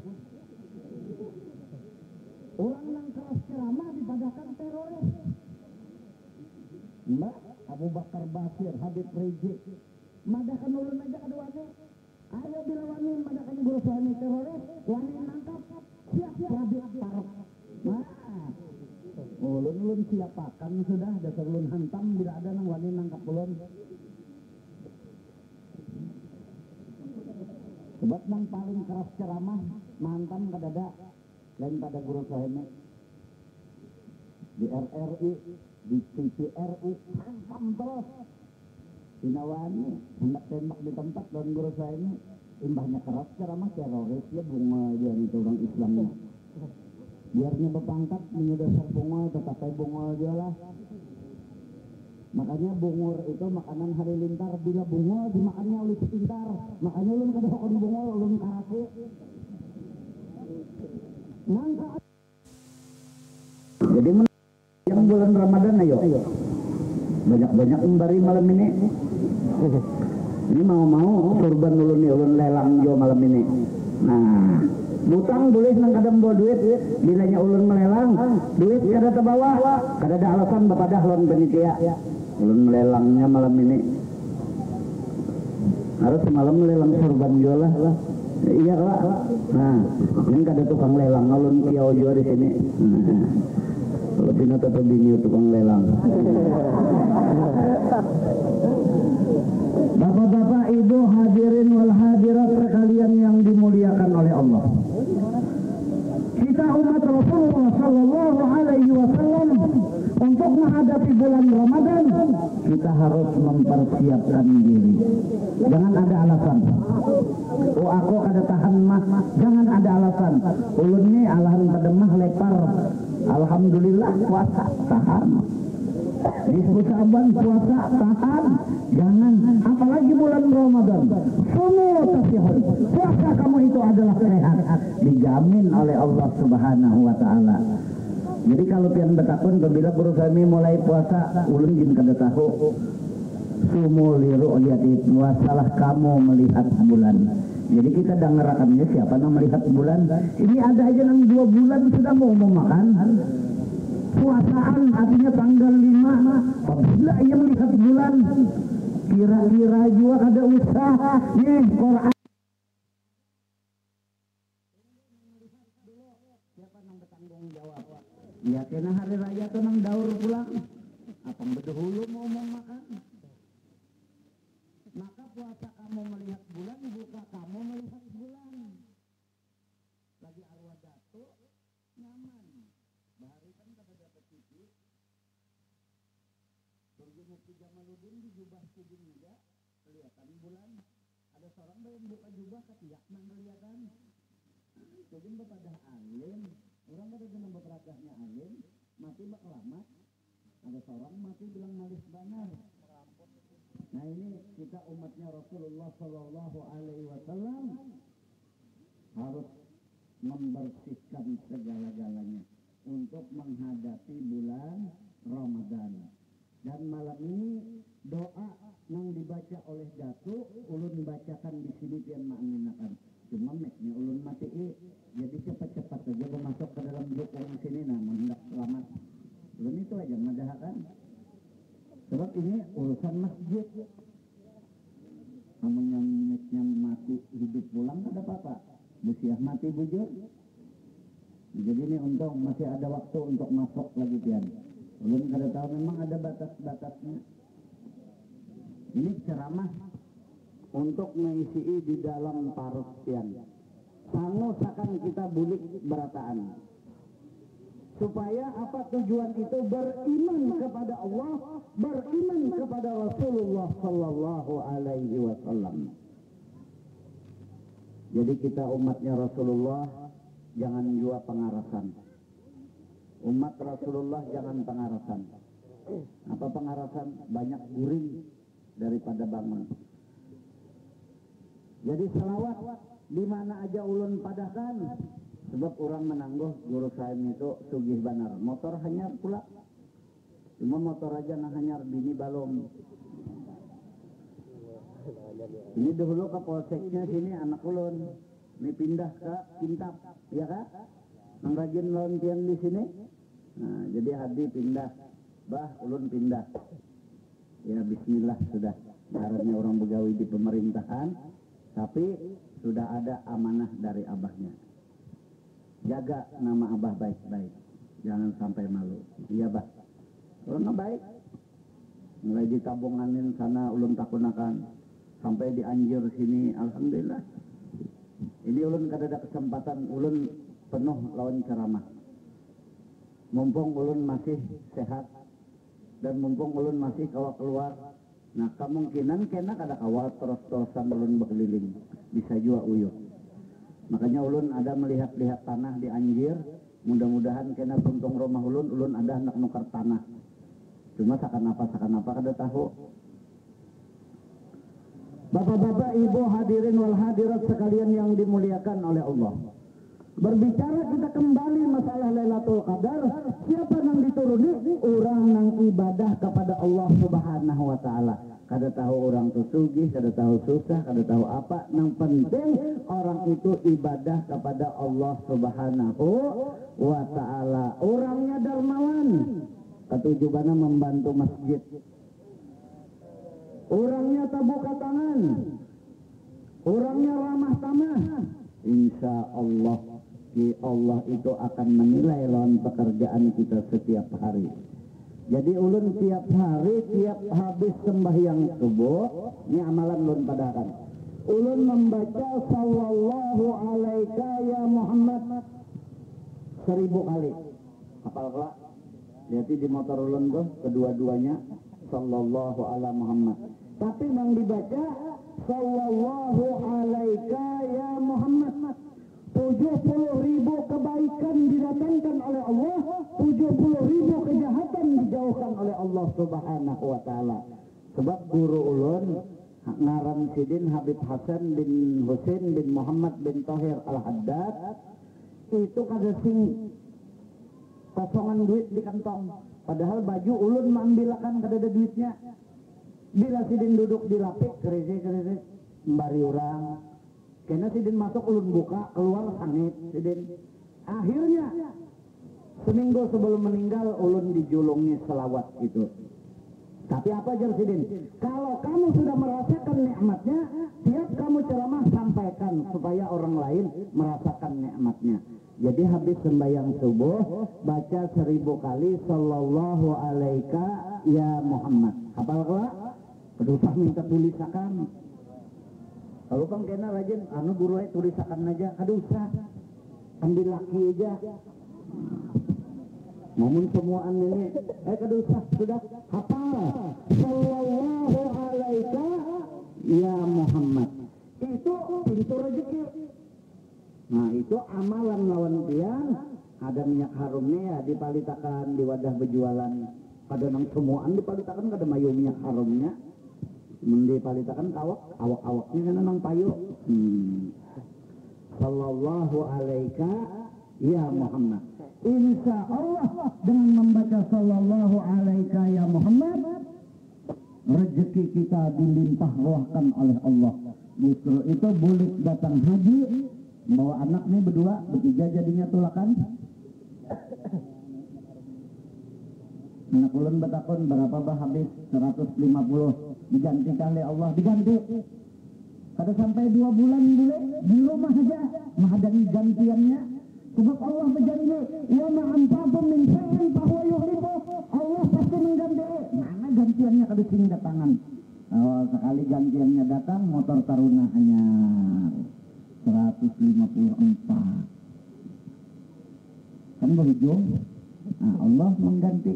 Orang yang keras ceramah dipadahkan teroris. Mbak Abu Bakar Basir, Habib Rizik, madakan ulun aja keduanya. Ayo bila wani madakan guru suami teroris, wani nangkap, siap Habib Tarok. Nah, ulun siapakan sudah, dasar ulun hantam bila ada nang wani nangkap ulun. Sebab yang paling keras ceramah mantan kadada lain pada guru Suhaimi di RRI, di TVRI hantam terus dinawani hendak tembak di tempat dan guru Suhaimi imbahnya keras ceramah teroris ya bunga dia itu orang Islamnya biarnya berpangkat menyedasar bunga tetapi bunga dia lah. Makanya bungur itu makanan halilintar, bila bunga dimakannya oleh sepintar. Makanya ulun kada hokon bunga, ulun karake. Nangka. Jadi yang bulan Ramadan ayo. Banyak-banyak memberi malam ini. Ini mau kurban ulun nih, ulun lelang jo malam ini. Nah, butang boleh nang kadang bawa duit, bilanya ulun melelang, duit kada terbawa, kada ada alasan bapak dahlon penitia. Ulun melelangnya malam ini. Harus semalam melelang kurban jual lah. Iya lah. Nah, ini kada tukang lelang, ulun kiau jual di sini. Kalau Pino tetap bini tukang lelang. Bapak-bapak, ibu, hadirin wal hadirat sekalian yang dimuliakan oleh Allah. kita umat Rasulullah Sallallahu Alaihi Wasallam untuk menghadapi bulan Ramadan, kita harus mempersiapkan diri. Jangan ada alasan. Oh aku kada tahan mah, jangan ada alasan. Ulun nih alahan pada mah lepar. Alhamdulillah puasa tahan. Di Saban puasa tahan, jangan. Apalagi bulan Ramadan. Semua tasihun. Puasa kamu itu adalah sehat, dijamin oleh Allah Subhanahu Wa Taala. Jadi kalau pian betakun apabila guru kami mulai puasa, ulun jin kada tahu. Sumuliru lihat wasalah kamu melihat bulan. Jadi kita dengarkannya siapa yang melihat bulan? Ini ada aja yang 2 bulan sudah mau makan. Puasaan artinya tanggal 5. Apabila ia melihat bulan, kira-kira juga ada usaha. Nih Quran. Siapa yang bertanggung jawab? Ya kena hari raya tuh nang daur pulang. Apa berdahulu mau makan? Maka puasa kamu melihat bulan, buka kamu melihat bulan. Lagi arwah datu, nyaman. Bahari kan kada dapat TV. Surga Mufti Jamaluddin di jubah kudin juga kelihatan bulan. Ada seorang yang buka jubah ketiak nang kelihatan. Kudin bepadah alim. Orang kada kena beperakahnya alim, mati bak lama. Ada seorang mati bilang malis banar. Nah ini kita umatnya Rasulullah Sallallahu Alaihi Wasallam harus membersihkan segala-galanya untuk menghadapi bulan Ramadan. Dan malam ini doa yang dibaca oleh Datuk ulun bacakan di sini pian makminakan. Cuma meknya ulun mati jadi cepat-cepat saja masuk ke dalam dukung sini nah hendak selamat. Ulun itu aja madahakan. Sebab ini urusan masjid. Namun yang mati hidup pulang ada apa-apa. Busiah mati bujur. Jadi ini untuk masih ada waktu untuk masuk lagi pian. Belum kada tahu memang ada batas-batasnya. Ini ceramah untuk mengisi di dalam parut pian. Sangu sakan kita bulik berataan. Supaya apa tujuan itu? Beriman kepada Allah, beriman kepada Rasulullah Sallallahu Alaihi Wasallam. Jadi kita umatnya Rasulullah jangan jua pengarasan. Umat Rasulullah jangan pengarasan. Apa pengarasan? Banyak guring daripada bangun. Jadi selawat di mana aja ulun padahkan. Sebab orang menangguh guru saya itu sugih banar. Motor hanyar pula. Cuma motor aja nah hanyar bini balong. Ini dahulu ke polseknya sini anak ulun. Ini pindah ke Kintap, ya kak? Nang rajin lontian di sini. Nah, jadi Hadi pindah. Bah, ulun pindah. Ya bismillah sudah. Caranya orang begawi di pemerintahan. Tapi sudah ada amanah dari abahnya. Jaga nama abah baik-baik. Jangan sampai malu. Iya bah. Ulun baik. Mulai ditabunganin sana ulun takunakan. Sampai di Anjir sini. Alhamdulillah. Ini ulun kada ada kesempatan. Ulun penuh lawan ceramah. Mumpung ulun masih sehat. Dan mumpung ulun masih kawa keluar. Nah kemungkinan kena kada kawal terus-terusan ulun berkeliling. Bisa juga uyuh. Makanya ulun ada melihat-lihat tanah di Anjir. Mudah-mudahan kena puntung rumah ulun ada hendak nukar tanah. Cuma sakan apa kada tahu. Bapak-bapak, ibu hadirin wal hadirat sekalian yang dimuliakan oleh Allah. Berbicara kita kembali masalah Lailatul Qadar. Siapa yang dituruni? Orang yang ibadah kepada Allah Subhanahu Wa Taala. Kada tahu orang itu sugih, kada tahu susah, kada tahu apa. Yang penting orang itu ibadah kepada Allah Subhanahu Wa Taala. Orangnya dermawan, ketujuannya membantu masjid. Orangnya terbuka tangan, orangnya ramah tamah. Insya Allah, Allah itu akan menilai lawan pekerjaan kita setiap hari. Jadi ulun tiap hari, tiap habis sembahyang subuh, ini amalan ulun padakan. Ulun membaca sallallahu alaika ya Muhammad. 1000 kali. Hafal kelak? Lihat di motor ulun tuh kedua-duanya sallallahu ala Muhammad. Tapi yang dibaca sallallahu alaika ya Muhammad. 70.000 kebaikan didatangkan oleh Allah, 70.000 kejahatan dijauhkan oleh Allah Subhanahu wa taala. Sebab guru ulun ngaran Sidin Habib Hasan bin Husain bin Muhammad bin Tahir Al-Haddad itu kada sing kosongan duit di kantong, padahal baju ulun mengambilkan kada ada duitnya. Bila Sidin duduk di lapik kerese mbari orang, karena Sidin masuk ulun buka, keluar sangit Sidin. Akhirnya seminggu sebelum meninggal ulun dijulungi selawat itu. Tapi apa jar Sidin? Kalau kamu sudah merasakan nikmatnya, tiap kamu ceramah sampaikan supaya orang lain merasakan nikmatnya. Jadi habis sembahyang subuh baca 1000 kali sallallahu alaika ya Muhammad. Hafal kelak? Kedusah minta tulisakan. Kalau bang kena rajin, anu guru tulisakan aja. Kedusah, ambil laki aja. Momen semuaan ini, kedusah sudah hafal. Sallallahu alaika ya Muhammad. Itu pintu rezeki. Nah itu amalan lawan pian. Ada minyak harumnya ya dipalitakan di wadah berjualan. Kada nang semuaan dipalitakan kada mayu minyak harumnya. Dipalitakan awak-awaknya kan nang payu. Sallallahu alaika ya Muhammad. Insya Allah dengan membaca sallallahu alaika ya Muhammad, rezeki kita dilimpah ruahkan oleh Allah. Justru itu boleh datang haji, bawa anak nih berdua, bertiga jadinya tulakan. Anak ulun betakun berapa bah habis 150 digantikan oleh Allah, diganti. Kada sampai 2 bulan boleh di rumah aja, mahadani gantiannya. Sebab Allah berjanji, wa ma'anfa'akum min syai'in fahuwa yuhibbu. Allah pasti mengganti. Mana gantiannya kada sing datangan. Oh, sekali gantiannya datang motor Taruna hanya 154. Kan berujung. Nah, Allah mengganti.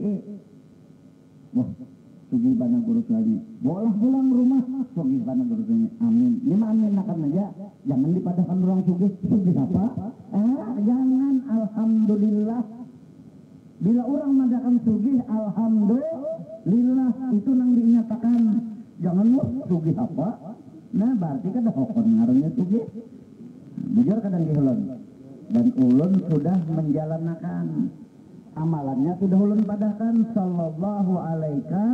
Wah, sugi bana guru tuanya. Bolah pulang rumah, sugi bana guru tuanya. Amin. Lima amin akan aja. Jangan dipadahkan orang sugi. Sugi apa? Jangan. Alhamdulillah. Bila orang madakan sugi, alhamdulillah. Itu nang dinyatakan. Jangan lu sugi apa? Nah, berarti kada hokon ngaruhnya sugi. Bujur kadang dihulun. Dan ulun sudah menjalankan amalannya, sudah ulun padahkan sallallahu alaika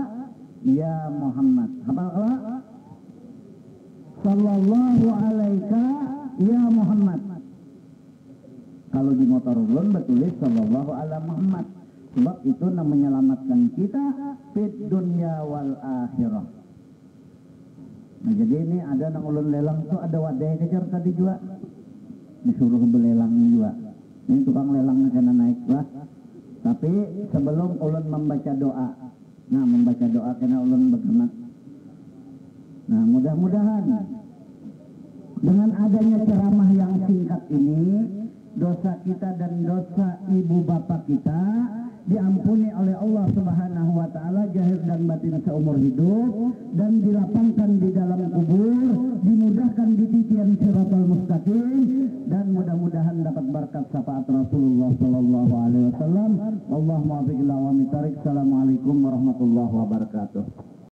ya Muhammad. Hafal kelak? Sallallahu alaika ya Muhammad. Kalau di motor ulun bertulis sallallahu ala Muhammad. Sebab itu menyelamatkan kita fid dunya wal akhirah. Nah jadi ini ada nang ulun lelang tuh ada wadah kejar tadi juga. Disuruh belelang juga. Ini tukang lelangnya kena naik lah. Tapi sebelum ulun membaca doa, nah membaca doa kena ulun berkemat. Nah mudah-mudahan dengan adanya ceramah yang singkat ini, dosa kita dan dosa ibu bapak kita diampuni oleh Allah Subhanahu wa taala zahir dan batin seumur hidup, dan dilapangkan di dalam kubur, dimudahkan di titian siratal mustaqim, dan mudah-mudahan dapat berkat syafaat Rasulullah sallallahu alaihi wasallam. Allahumma biqillah wa mitarik. Assalamualaikum warahmatullahi wabarakatuh.